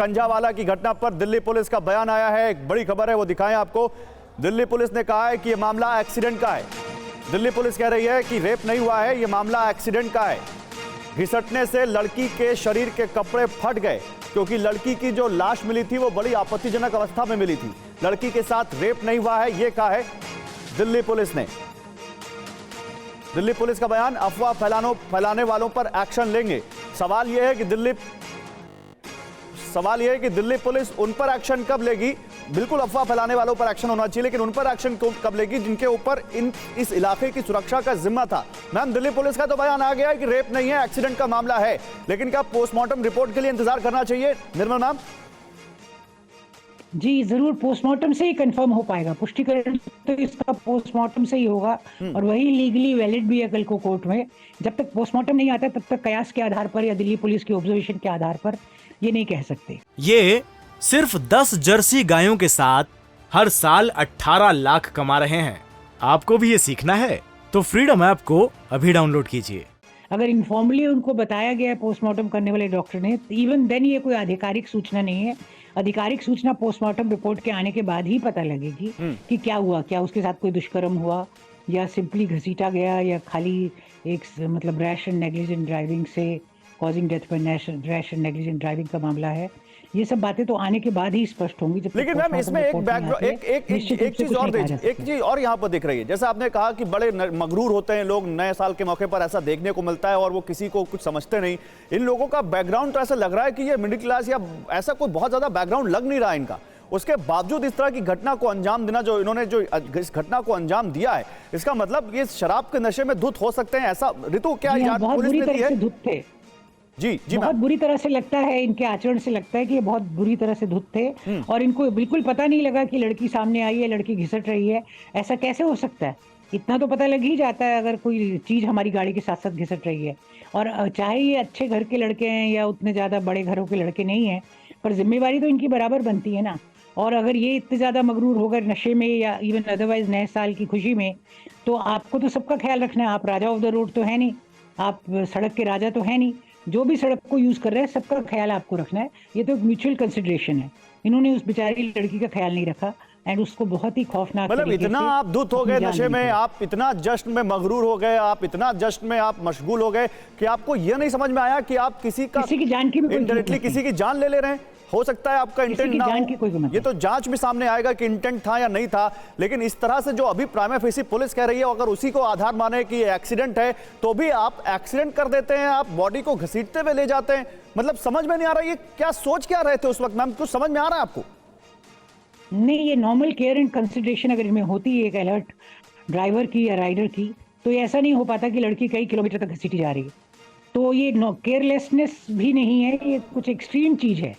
कंझावाला की घटना पर दिल्ली पुलिस का बयान आया है। एक बड़ी खबर है, वो दिखाएं आपको। दिल्ली पुलिस ने कहा है कि यह मामला एक्सीडेंट का है। दिल्ली पुलिस कह रही है कि रेप नहीं हुआ है, यह मामला एक्सीडेंट का है। घिसटने से लड़की के शरीर के कपड़े फट गए क्योंकि लड़की की जो लाश मिली थी वो बड़ी आपत्तिजनक अवस्था में मिली थी। लड़की के साथ रेप नहीं हुआ है, यह कहा है दिल्ली पुलिस ने। दिल्ली पुलिस का बयान, अफवाह फैलाने वालों पर एक्शन लेंगे। सवाल यह है कि दिल्ली पुलिस उन पर एक्शन कब लेगी? बिल्कुल अफवाह फैलाने वालों पर एक्शन होना चाहिए, लेकिन उन पर एक्शन कब लेगी जिनके ऊपर इस इलाके की सुरक्षा का जिम्मा था। मैम, दिल्ली पुलिस का तो बयान आ गया है कि रेप नहीं है, एक्सीडेंट का मामला है, लेकिन क्या पोस्टमार्टम रिपोर्ट के लिए इंतजार करना चाहिए? निर्मल मैम जी जरूर, पोस्टमार्टम से ही कंफर्म हो पाएगा। पुष्टिकरण तो इसका पोस्टमार्टम से ही होगा और वही लीगली वैलिड भी है कल को कोर्ट में। जब तक पोस्टमार्टम नहीं आता तब तक कयास के आधार पर या दिल्ली पुलिस की ऑब्जर्वेशन के आधार पर ये नहीं कह सकते। ये सिर्फ 10 जर्सी गायों के साथ हर साल 18 लाख कमा रहे हैं। आपको भी ये सीखना है तो फ्रीडम ऐप को अभी डाउनलोड कीजिए। अगर इनफॉर्मली उनको बताया गया है पोस्टमार्टम करने वाले डॉक्टर ने, इवन देन ये कोई आधिकारिक सूचना नहीं है। आधिकारिक सूचना पोस्टमार्टम रिपोर्ट के आने के बाद ही पता लगेगी कि क्या हुआ, क्या उसके साथ कोई दुष्कर्म हुआ या सिंपली घसीटा गया या खाली एक मतलब रैश एंड नेग्लिजेंट ड्राइविंग से कॉजिंग डेथ पर रैश एंड नेग्लिजेंट ड्राइविंग का मामला है। ये सब बातें तो आने के बाद ही स्पष्ट होंगी। लेकिन मैम इसमें एक चीज और यहाँ पर दिख रही है। जैसे आपने कहा कि बड़े मगरूर होते हैं लोग, नए साल के मौके पर ऐसा देखने को मिलता है और वो किसी को कुछ समझते नहीं। इन लोगों का बैकग्राउंड तो ऐसा लग रहा है कि ये मिडिल क्लास या ऐसा कोई बहुत ज्यादा बैकग्राउंड लग नहीं रहा है इनका। उसके बावजूद इस तरह की घटना को अंजाम देना, जो इन्होंने जो इस घटना को अंजाम दिया है, इसका मतलब ये शराब के नशे में धुत हो सकते हैं ऐसा? ऋतु, क्या पुलिस ने दी है? जी बहुत बुरी तरह से लगता है, इनके आचरण से लगता है कि ये बहुत बुरी तरह से धुत थे और इनको बिल्कुल पता नहीं लगा कि लड़की सामने आई है, लड़की घिसट रही है। ऐसा कैसे हो सकता है? इतना तो पता लग ही जाता है अगर कोई चीज हमारी गाड़ी के साथ साथ घिसट रही है। और चाहे ये अच्छे घर के लड़के हैं या उतने ज्यादा बड़े घरों के लड़के नहीं हैं, पर जिम्मेवारी तो इनकी बराबर बनती है ना। और अगर ये इतने ज्यादा मगरूर होकर नशे में या इवन अदरवाइज नए साल की खुशी में, तो आपको तो सबका ख्याल रखना है। आप राजा ऑफ द रोड तो है नहीं, आप सड़क के राजा तो है नहीं। जो भी सड़क को यूज कर रहे हैं सबका ख्याल आपको रखना है। ये तो एक म्यूचुअल कंसिडरेशन है। इन्होंने उस बेचारी लड़की का ख्याल नहीं रखा एंड उसको बहुत ही खौफनाक, मतलब इतना आप धुत हो गए नशे में, आप इतना जश्न में मगरूर हो गए, आप इतना जश्न में आप मशगूल हो गए कि आपको यह नहीं समझ में आया कि आप किसी की जान की इनडायरेक्टली किसी की जान ले रहे हैं। हो सकता है आपका इंटेंट ना हो, ये तो जांच में सामने आएगा कि इंटेंट था या नहीं था। लेकिन इस तरह से जो अभी प्राइमा फेसी पुलिस कह रही है, अगर उसी को आधार माने कि ये एक्सीडेंट है, तो भी आप एक्सीडेंट कर देते हैं, आप बॉडी को घसीटते हुए ले जाते हैं। मतलब समझ में नहीं आ रहा ये क्या सोच क्या रहे थे उस वक्त? मैम, कुछ समझ में आ रहा है आपको? नहीं, ये नॉर्मल केयर एंड कंसिडरेशन अगर इसमें होती है एक अलर्ट ड्राइवर की या राइडर की, तो ये ऐसा नहीं हो पाता कि लड़की कई किलोमीटर तक घसीटी जा रही है। तो ये केयरलेसनेस भी नहीं है, ये कुछ एक्सट्रीम चीज है।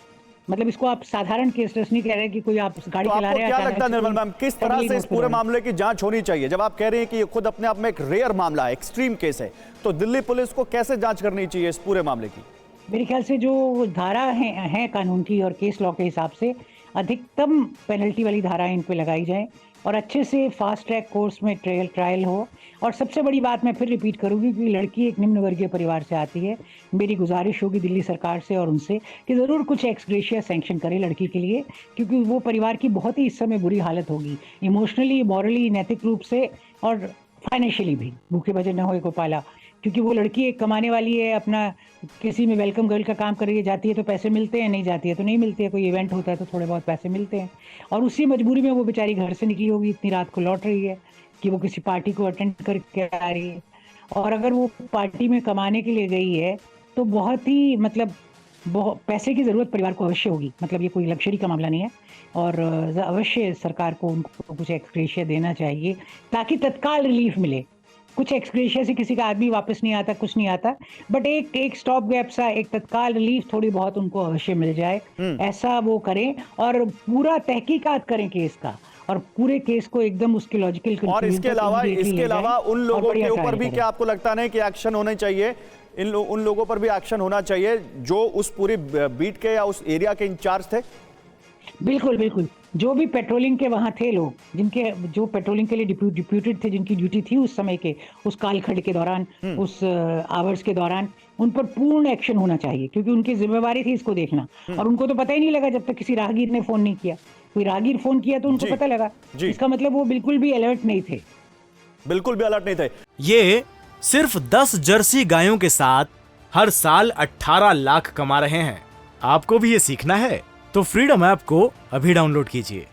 मतलब इसको आप साधारण केयरलेस नहीं कह रहे कि कोई आप गाड़ी चला रहे हैं। क्या लगता है निर्मल मैम, किस तरह से इस पूरे मामले की जांच होनी चाहिए? जब आप कह रहे हैं कि ये खुद अपने आप में एक रेयर मामला है, एक्सट्रीम केस है, तो दिल्ली पुलिस को कैसे जांच करनी चाहिए इस पूरे मामले की? मेरे ख्याल से जो धारा है कानून की और केस लॉ के हिसाब से, अधिकतम पेनल्टी वाली धाराएं इन पे लगाई जाएं और अच्छे से फास्ट ट्रैक कोर्स में ट्रायल हो। और सबसे बड़ी बात मैं फिर रिपीट करूंगी कि लड़की एक निम्न वर्गीय परिवार से आती है। मेरी गुजारिश होगी दिल्ली सरकार से और उनसे कि ज़रूर कुछ एक्स ग्रेशिया सैंक्शन करें लड़की के लिए, क्योंकि वो परिवार की बहुत ही इस समय बुरी हालत होगी, इमोशनली, मॉरली, नैतिक रूप से और फाइनेंशियली भी। भूखे बजे न होए को पाला, क्योंकि वो लड़की एक कमाने वाली है, अपना किसी में वेलकम गर्ल का काम कर रही है, जाती है तो पैसे मिलते हैं, नहीं जाती है तो नहीं मिलते हैं, कोई इवेंट होता है तो थोड़े बहुत पैसे मिलते हैं। और उसी मजबूरी में वो बेचारी घर से निकली होगी, इतनी रात को लौट रही है कि वो किसी पार्टी को अटेंड करके आ रही है। और अगर वो पार्टी में कमाने के लिए गई है तो बहुत ही मतलब बहुत पैसे की ज़रूरत परिवार को अवश्य होगी। मतलब ये कोई लग्जरी का मामला नहीं है और अवश्य सरकार को उनको कुछ एक्स ग्रेशिया देना चाहिए ताकि तत्काल रिलीफ मिले। कुछ एक्स ग्रेशिया से किसी का आदमी वापस नहीं आता, कुछ नहीं आता, बट एक स्टॉप गैप सा, एक तत्काल रिलीफ थोड़ी बहुत उनको अवश्य मिल जाए, ऐसा वो करें और पूरा तहकीकात करें केस का और पूरे केस को एकदम उसके लॉजिकल। और इसके अलावा उन लोगों के ऊपर भी क्या आपको लगता नहीं कि एक्शन होने चाहिए? उन लोगों पर भी एक्शन होना चाहिए जो उस पूरी बीट के या उस एरिया के इंचार्ज थे? बिल्कुल बिल्कुल। जो भी पेट्रोलिंग के वहाँ थे लोग, जिनके जो पेट्रोलिंग के लिए डिप्यूटेड थे, जिनकी ड्यूटी थी उस समय के, उस कालखंड के दौरान, उस आवर्स के दौरान, उन पर पूर्ण एक्शन होना चाहिए, क्योंकि उनकी जिम्मेवारी थी इसको देखना। और उनको तो पता ही नहीं लगा जब तक किसी राहगीर ने फोन नहीं किया। कोई राहगीर फोन किया तो उनको जी, पता लगा। जी। इसका मतलब वो बिल्कुल भी अलर्ट नहीं थे। बिल्कुल भी अलर्ट नहीं थे। ये सिर्फ 10 जर्सी गायों के साथ हर साल 18 लाख कमा रहे हैं। आपको भी ये सीखना है तो फ्रीडम ऐप को अभी डाउनलोड कीजिए।